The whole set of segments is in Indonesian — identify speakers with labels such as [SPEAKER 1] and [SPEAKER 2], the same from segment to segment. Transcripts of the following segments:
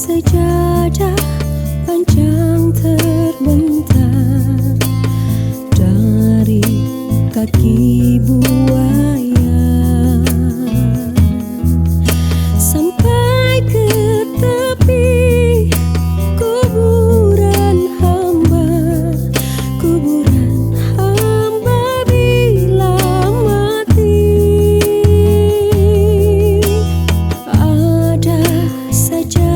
[SPEAKER 1] Sejadah panjang terbentang dari kaki buaya sampai ke tepi kuburan hamba bila mati. Ada saja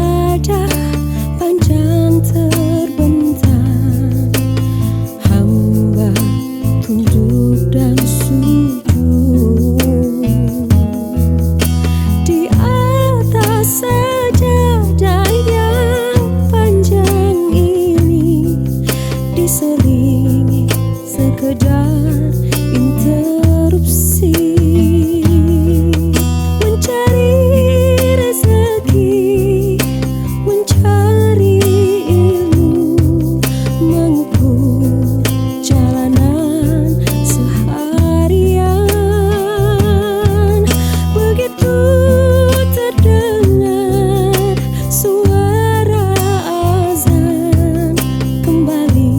[SPEAKER 1] panjang terbentang, hamba tunduk dan sujud di atas sajadah yang panjang ini, diselingi sekedar interupsi mencari rezeki, mencari ilmu, mengukur jalanan seharian. Begitu terdengar suara azan, kembali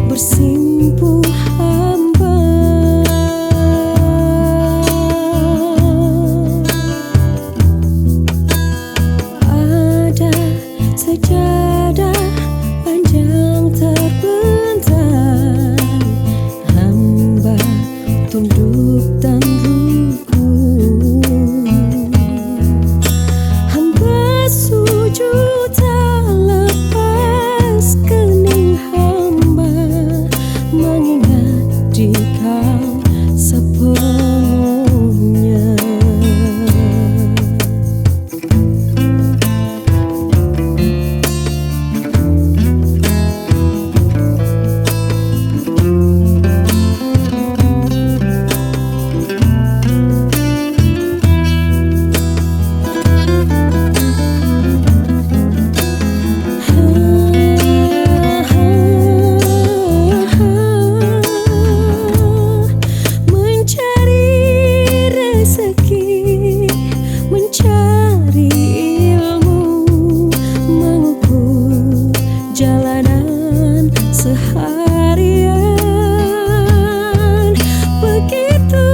[SPEAKER 1] bersimpuh hamba. Ada sejadah panjang terbentang, hamba tunduk dan rukun, hamba sujud tak lepas kening hamba, mengingat Dikau sepenuhnya. Mencari ilmu, mengukur jalanan seharian. Begitu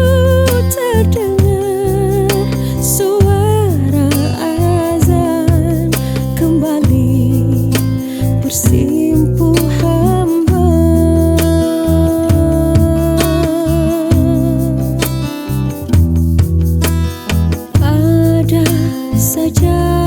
[SPEAKER 1] terdengar suara azan, kembali bersimpuh hamba. Ada saja